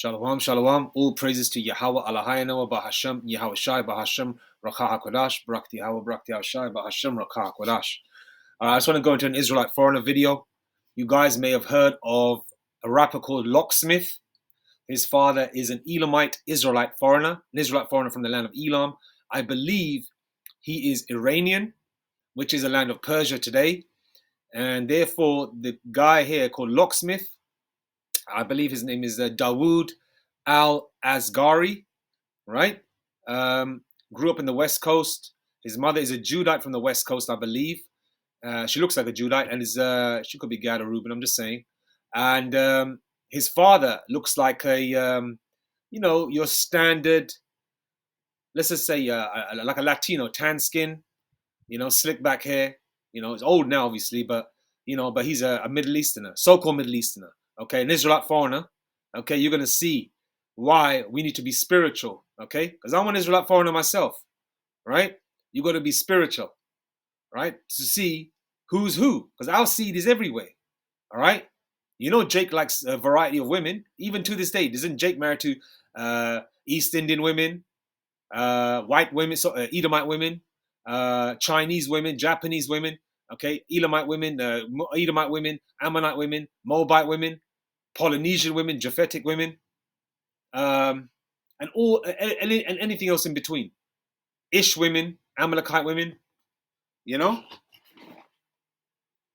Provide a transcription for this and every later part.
Shalom, shalom. All praises to Yahweh Eloheinu Bahashem, Yahweh Shai Bahashem, Rakah HaKodash, Brakti Yahweh, Brakti Yahweh Shai Bahashem, Rakah HaKodash. I just want to go into an Israelite foreigner video. You guys may have heard of a rapper called Locksmith. His father is an Elamite Israelite foreigner, an Israelite foreigner from the land of Elam. I believe he is Iranian, which is a land of Persia today. And therefore, the guy here called Locksmith, I believe his name is Dawood al-Asghari, right? Grew up in the West Coast. His mother is a Judite from the West Coast, I believe. She looks like a Judite, and she could be Gad or Reuben, I'm just saying. And his father looks like a, your standard, let's just say, like a Latino, tan skin, slick back hair. He's old now, obviously, but he's a Middle Easterner, so-called Middle Easterner. Okay, an Israelite foreigner. Okay, you're going to see why we need to be spiritual. Okay, because I'm an Israelite foreigner myself. Right? You got to be spiritual. Right? To see who's who. Because our seed is everywhere. All right? Jake likes a variety of women. Even to this day, isn't Jake married to East Indian women, white women, Edomite women, Chinese women, Japanese women, okay, Elamite women, Edomite women, Ammonite women, Moabite women, Polynesian women, Japhetic women, and anything else in between. Ish women, Amalekite women. You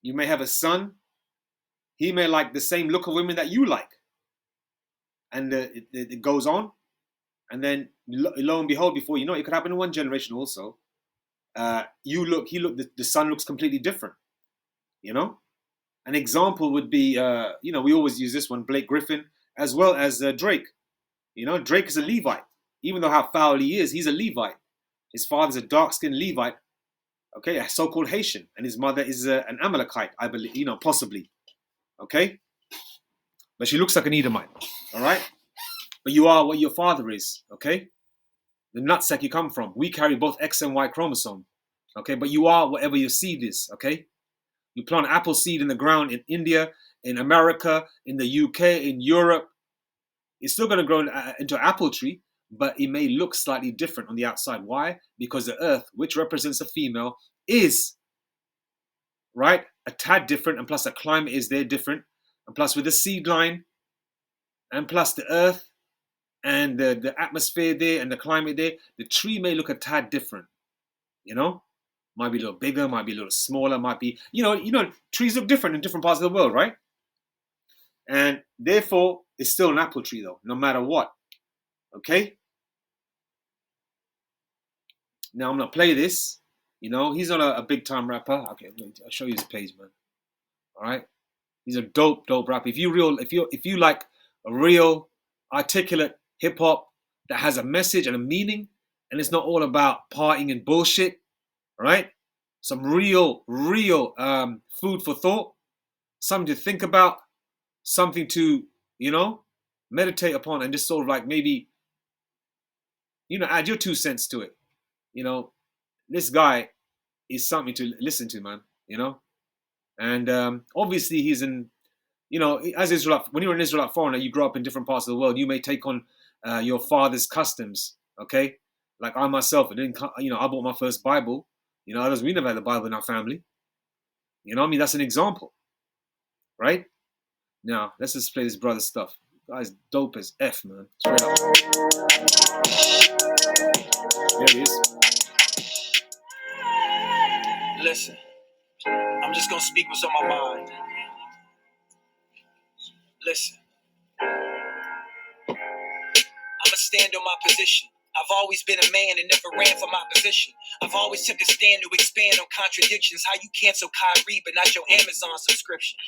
may have a son. He may like the same look of women that you like, and it goes on, and then lo and behold, before you know it, could happen in one generation also. The son looks completely different. An example would be, we always use this one, Blake Griffin, as well as Drake. Drake is a Levite. Even though how foul he is, he's a Levite. His father's a dark-skinned Levite, okay, a so-called Haitian, and his mother is an Amalekite, I believe, possibly, okay? But she looks like an Edomite, all right? But you are what your father is, okay? The nutsack you come from. We carry both X and Y chromosome, okay? But you are whatever your seed is, okay? You plant apple seed in the ground in India, in America, in the UK, in Europe. It's still going to grow into an apple tree, but it may look slightly different on the outside. Why? Because the earth, which represents a female, is, right, a tad different, and plus the climate is there different, and plus with the seed line, and plus the earth, and the atmosphere there, and the climate there, the tree may look a tad different, Might be a little bigger, might be a little smaller, might be, trees look different in different parts of the world, right? And therefore, it's still an apple tree though, no matter what. Okay? Now I'm gonna play this. He's not a big time rapper. Okay, I'll show you his page, man. Alright? He's a dope rapper. If you like a real articulate hip hop that has a message and a meaning, and it's not all about partying and bullshit. Right? Some real food for thought, something to think about, something to, meditate upon, and just sort of like maybe, add your 2 cents to it. This guy is something to listen to, man, And obviously he's as Israelite, when you're an Israelite foreigner, you grow up in different parts of the world, you may take on your father's customs, okay? Like I myself, I bought my first Bible. Others, we never had the Bible in our family. That's an example. Right? Now, let's just play this brother's stuff. Guy's dope as F, man. Straight up. There he is. Listen, I'm just going to speak what's on my mind. Listen. I'ma stand on my position. I've always been a man and never ran for my position. I've always took a stand to expand on contradictions. How you cancel Kyrie but not your Amazon subscription?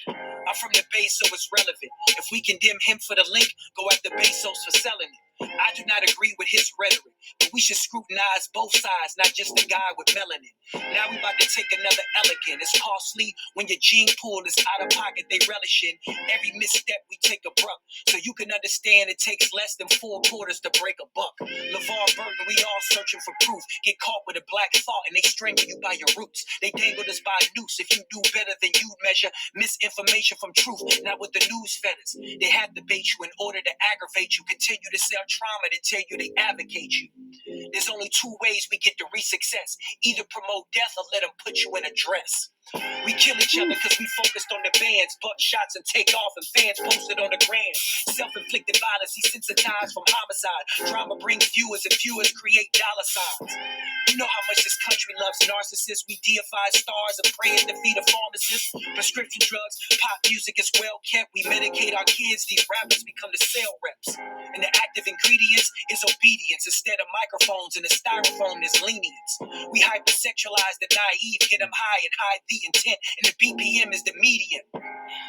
I'm from the base, so it's relevant. If we condemn him for the link, go after Bezos for selling it. I do not agree with his rhetoric, but we should scrutinize both sides, not just the guy with melanin. Now we about to take another elegant. It's costly when your gene pool is out of pocket, they relish in. Every misstep we take abrupt, so you can understand it takes less than 4 quarters to break a buck. LeVar Burton, we all searching for proof. Get caught with a black thought and they strangle you by your roots. They dangled us by a noose. If you do better than you measure misinformation from truth, not with the news feathers. They have to bait you in order to aggravate you, continue to sell trauma to tell you they advocate you. There's only 2 ways we get to reach success. Either promote death or let them put you in a dress. We kill each other because we focused on the bands, butt shots and take off, and fans posted on the gram. Self-inflicted violence, desensitized from homicide. Drama brings viewers and viewers create dollar signs. You know how much this country loves narcissists. We deify stars and pray at the feet of pharmacists. Prescription drugs, pop music is well kept. We medicate our kids, these rappers become the sale reps. And the active ingredients is obedience instead of microphones, and the styrofoam is lenience. We hypersexualize the naive, get them high and hide the intent, and the BPM is the median.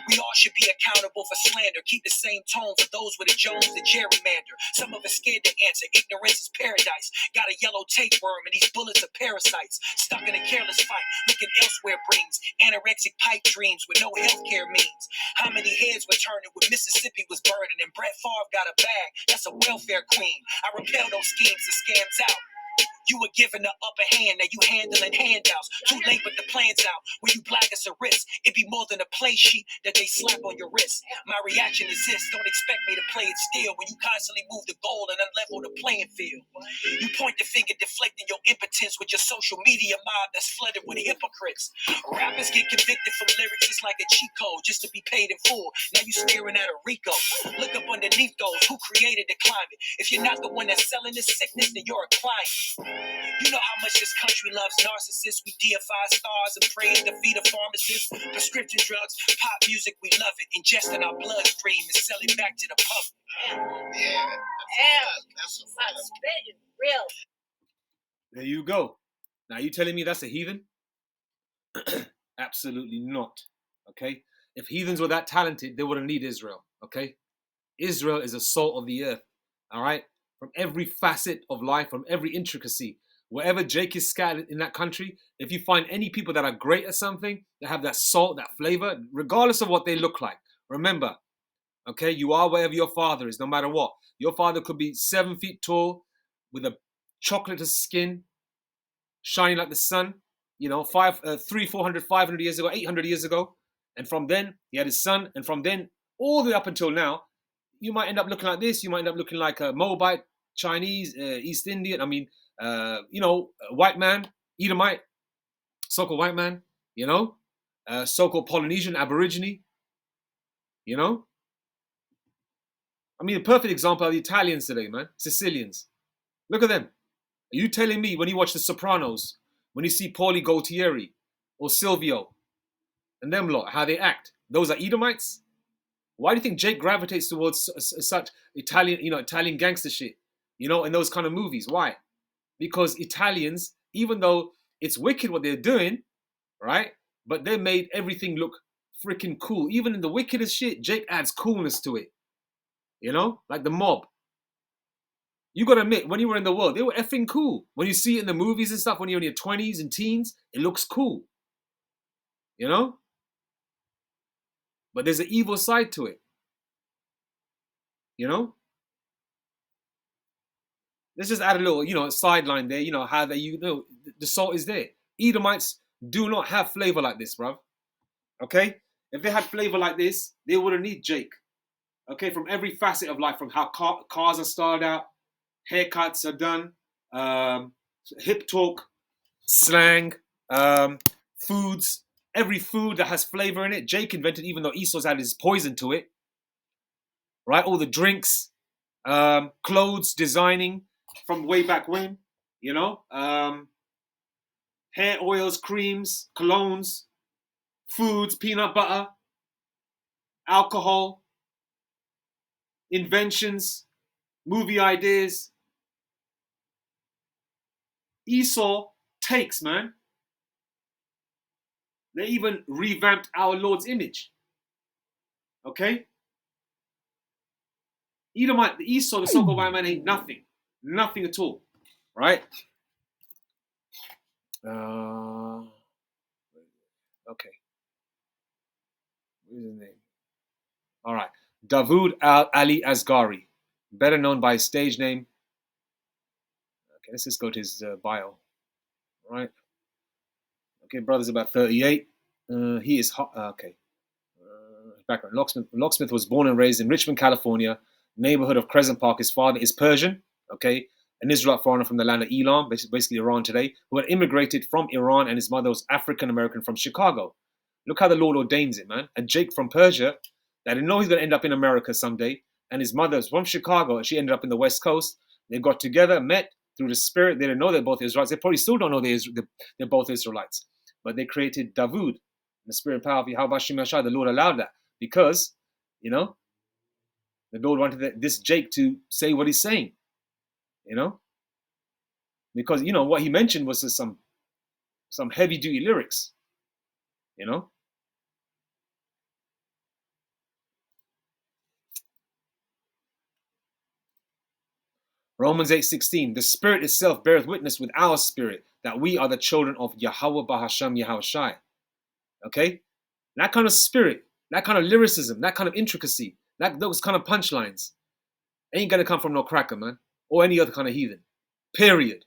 We all should be accountable for slander. Keep the same tone for those with a Jones to gerrymander. Some of us scared to answer. Ignorance is paradise. Got a yellow tapeworm and these bullets are parasites. Stuck in a careless fight. Looking elsewhere brings anorexic pipe dreams with no healthcare means. How many heads were turning when Mississippi was burning and Brett Favre got a bag? That's a welfare queen. I repel those schemes and scams out. You were given the upper hand, now you handling handouts. Too late, but the plan's out. When you black as a risk, it be more than a play sheet that they slap on your wrist. My reaction is this: don't expect me to play it still when you constantly move the goal and unlevel the playing field. You point the finger, deflecting your impotence with your social media mob that's flooded with hypocrites. Rappers get convicted from lyrics, it's like a cheat code just to be paid in full. Now you staring at a Rico. Look up underneath those who created the climate. If you're not the one that's selling this sickness, then you're a client. You know how much this country loves narcissists. We deify stars and pray at the feet of pharmacists. Prescription drugs, pop music, we love it. Ingest in our bloodstream and sell it back to the public. Yeah, that's spitting real. There you go. Now you telling me that's a heathen? Absolutely not. Okay? If heathens were that talented, they wouldn't need Israel. Okay? Israel is the salt of the earth. All right? From every facet of life, from every intricacy. Wherever Jake is scattered in that country, if you find any people that are great at something, that have that salt, that flavor, regardless of what they look like, remember, okay, you are wherever your father is, no matter what. Your father could be 7 feet tall with a chocolate skin, shining like the sun, 400, 500 years ago, 800 years ago. And from then, he had his son. And from then, all the way up until now, you might end up looking like this. You might end up looking like a Moabite, Chinese, East Indian. A white man, Edomite, so-called white man, so-called Polynesian, Aborigine, A perfect example are the Italians today, man. Sicilians. Look at them. Are you telling me when you watch The Sopranos, when you see Paulie Gualtieri or Silvio and them lot, how they act, those are Edomites? Why do you think Jake gravitates towards such Italian gangster shit, in those kind of movies? Why? Because Italians, even though it's wicked what they're doing, right? But they made everything look freaking cool. Even in the wickedest shit, Jake adds coolness to it. Like the mob. You gotta admit, when you were in the world, they were effing cool. When you see it in the movies and stuff, when you're in your 20s and teens, it looks cool. But there's an evil side to it. Let's just add a little, sideline there. How the salt is there. Edomites do not have flavor like this, bruv. Okay? If they had flavor like this, they wouldn't need Jake. Okay? From every facet of life, from how cars are started out, haircuts are done, hip talk, slang, foods, every food that has flavor in it, Jake invented, even though Esau's had his poison to it. Right? All the drinks, clothes, designing from way back when, hair oils, creams, colognes, foods, peanut butter, alcohol, inventions, movie ideas. Esau takes, man. They even revamped our Lord's image. Okay? Edomite, the Esau, the so-called white man ain't nothing. Nothing at all. Right? Okay. What's his name? All right. Dawood Ali Asghari, better known by his stage name. Okay, let's just go to his bio. All right. Okay, brother's about 38. He is hot. Okay. Background. Locksmith was born and raised in Richmond, California, neighborhood of Crescent Park. His father is Persian. Okay. An Israelite foreigner from the land of Elam, basically Iran today, who had immigrated from Iran, and his mother was African American from Chicago. Look how the Lord ordains it, man. And Jake from Persia, that didn't know he's going to end up in America someday, and his mother was from Chicago, and she ended up in the West Coast. They got together, met through the Spirit. They didn't know they're both Israelites. They probably still don't know they're both Israelites. But they created Dawood, the Spirit and power of Yahweh Shem Yashai. The Lord allowed that because, the Lord wanted this Jake to say what he's saying. Because what he mentioned was some heavy duty lyrics. Romans 8:16, the Spirit itself beareth witness with our spirit that we are the children of Yahweh Bahasham Yahushai. Okay? That kind of spirit, that kind of lyricism, that kind of intricacy, those kind of punchlines ain't gonna come from no cracker, man, or any other kind of heathen. Period.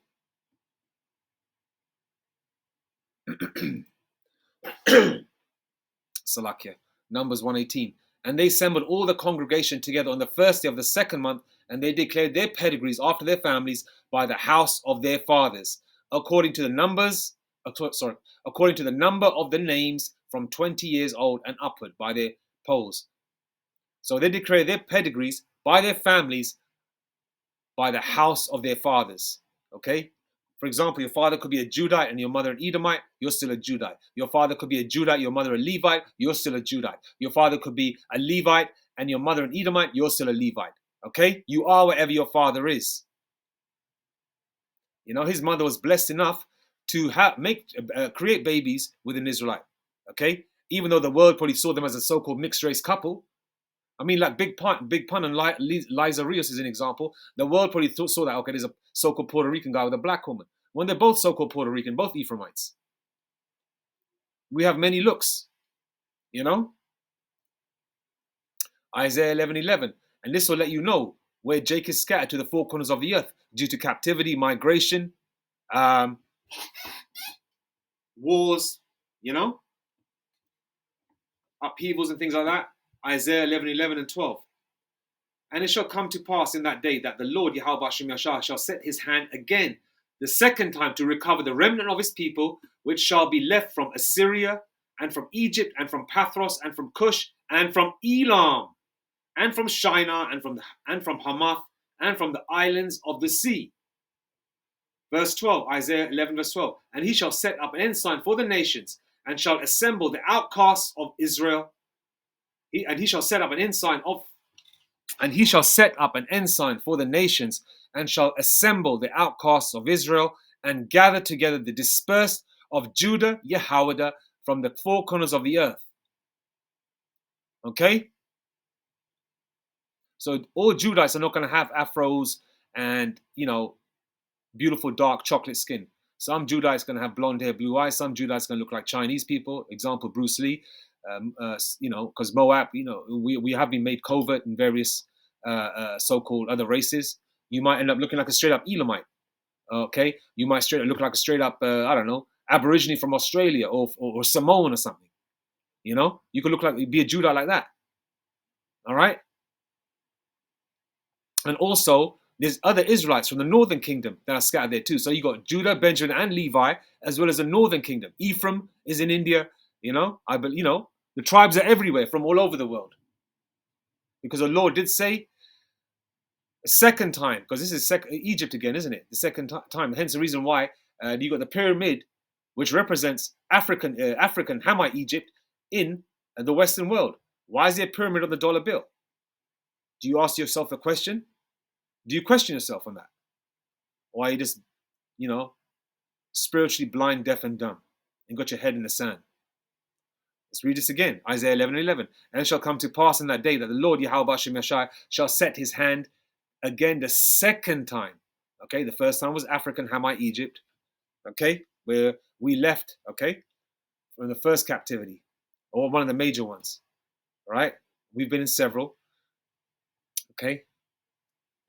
Salakia. Numbers 1:18. And they assembled all the congregation together on the first day of the second month, and they declared their pedigrees after their families by the house of their fathers, according to the number of the names from 20 years old and upward by their polls. So they declare their pedigrees by their families by the house of their fathers. Okay? For example, your father could be a Judite and your mother an Edomite, you're still a Judite. Your father could be a Judite, your mother a Levite, you're still a Judite. Your father could be a Levite and your mother an Edomite, you're still a Levite. Okay? You are wherever your father is. His mother was blessed enough to create babies with an Israelite. Okay? Even though the world probably saw them as a so-called mixed race couple. I mean, like Big Pun and Liza Rios is an example. The world probably saw that, okay, there's a so-called Puerto Rican guy with a black woman. When they're both so-called Puerto Rican, both Ephraimites. We have many looks, Isaiah 11:11. And this will let you know where Jake is scattered to the four corners of the earth due to captivity, migration, wars, upheavals and things like that. Isaiah 11:11 and 12. And it shall come to pass in that day that the Lord Yahweh Shem Yashah shall set his hand again, the second time, to recover the remnant of his people, which shall be left from Assyria, and from Egypt, and from Pathros, and from Cush, and from Elam, and from Shinar, and from Hamath, and from the islands of the sea. Verse 12, Isaiah 11, verse 12. And he shall set up an ensign for the nations, and shall assemble the outcasts of Israel. He shall set up an ensign for the nations, and shall assemble the outcasts of Israel, and gather together the dispersed of Judah, Yehoiada, from the four corners of the earth. Okay? So all Judites are not going to have afros and, beautiful dark chocolate skin. Some Judites going to have blonde hair, blue eyes. Some Judites going to look like Chinese people. Example, Bruce Lee. Because Moab, we have been made covert in various so-called other races. You might end up looking like a straight up Elamite. Okay, you might look like a straight up Aborigine from Australia or Samoan or something. You could be a Judite like that. All right, and also there's other Israelites from the northern kingdom that are scattered there too. So you got Judah, Benjamin, and Levi, as well as the northern kingdom. Ephraim is in India. The tribes are everywhere from all over the world. Because the Lord did say a second time, because this is Egypt again, isn't it? The second time. Hence the reason why you got the pyramid, which represents African Hamite Egypt in the Western world. Why is there a pyramid on the dollar bill? Do you ask yourself the question? Do you question yourself on that? Or are you just, spiritually blind, deaf, and dumb, and got your head in the sand? Let's read this again. Isaiah 11:11. And it shall come to pass in that day that the Lord Yahweh Hashem Yashai shall set his hand again the second time. Okay, the first time was African Hamite Egypt. Okay, where we left, okay, from the first captivity, or one of the major ones. All right, we've been in several. Okay,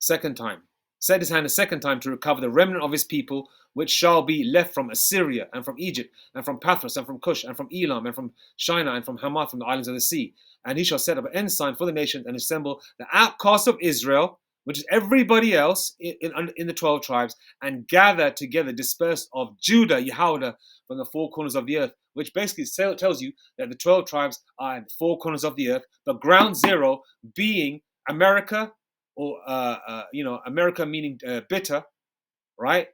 second time. Set his hand a second time to recover the remnant of his people, which shall be left from Assyria, and from Egypt, and from Pathros, and from Cush, and from Elam, and from Shinar, and from Hamath, from the islands of the sea. And he shall set up an ensign for the nations, and assemble the outcasts of Israel, which is everybody else in the 12 tribes, and gather together dispersed of Judah, Yehudah, from the four corners of the earth, which basically tells you that the 12 tribes are in the four corners of the earth, but ground zero being America, or America meaning bitter, right?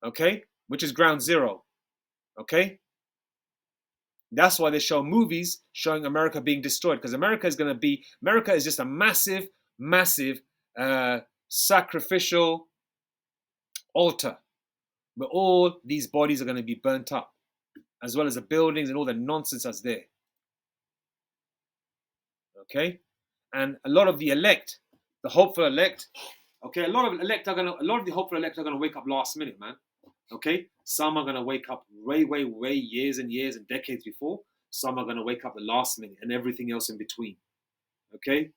Okay, which is ground zero. Okay, that's why they show movies showing America being destroyed, because America is just a massive, massive sacrificial altar where all these bodies are going to be burnt up, as well as the buildings and all the nonsense that's there. Okay, and a lot of the elect, the hopeful elect, okay, a lot of the hopeful elect are gonna wake up last minute, man. Okay, some are gonna wake up way years and years and decades before. Some are gonna wake up the last minute, and everything else in between. Okay,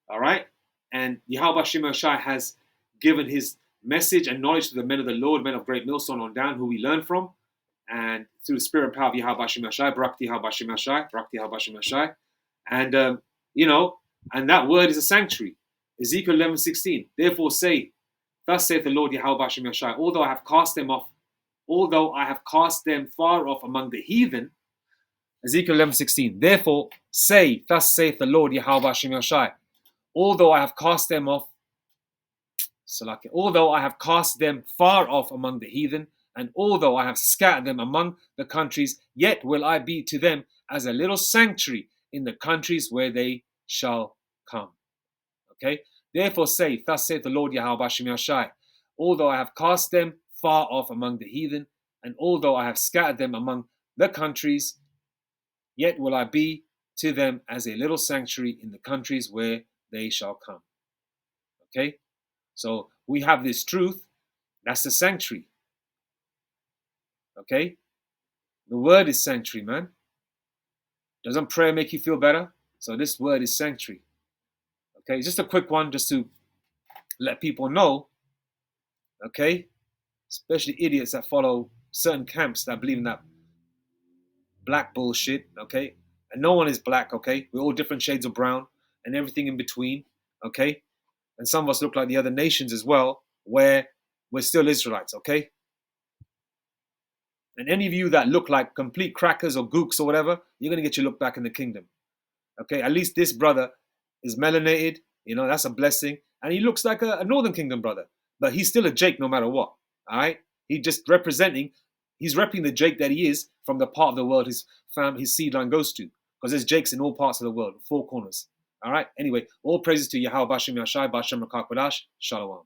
all right, and Yahweh Shema Shai has given his message and knowledge to the men of the Lord, men of great millstone on down, who we learn from, and through the spirit and power of Yahweh Shema Shai, Brakti Yahweh Shema Shai, Brakti Yahweh Shema Shai, and and that word is a sanctuary. Ezekiel 11:16. Therefore say, thus saith the Lord Yahweh Hashem Yashai, although I have cast them far off among the heathen. Ezekiel 11:16. Therefore say, thus saith the Lord Yahweh Hashem Yashai, although I have cast them far off among the heathen, and although I have scattered them among the countries, yet will I be to them as a little sanctuary in the countries where they shall come. Okay? Therefore say, thus saith the Lord Yahweh Hashem Yashai, although I have cast them far off among the heathen, and although I have scattered them among the countries, yet will I be to them as a little sanctuary in the countries where they shall come. Okay? So we have this truth, that's the sanctuary. Okay? The word is sanctuary, man. Doesn't prayer make you feel better? So this word is sanctuary. Okay, just a quick one, just to let people know, okay, especially idiots that follow certain camps that believe in that black bullshit, okay, and no one is black, okay, we're all different shades of brown and everything in between, okay, and some of us look like the other nations as well, where we're still Israelites, okay, and any of you that look like complete crackers or gooks or whatever, you're going to get your look back in the kingdom, okay, at least this brother is melanated, that's a blessing, and he looks like a Northern Kingdom brother, but he's still a Jake no matter what, all right? He's repping the Jake that he is from the part of the world his seed line goes to, because there's Jakes in all parts of the world, four corners, all right? Anyway, all praises to Yahweh Bashem Yashai, Bashem Rakak Wadash, Shalom.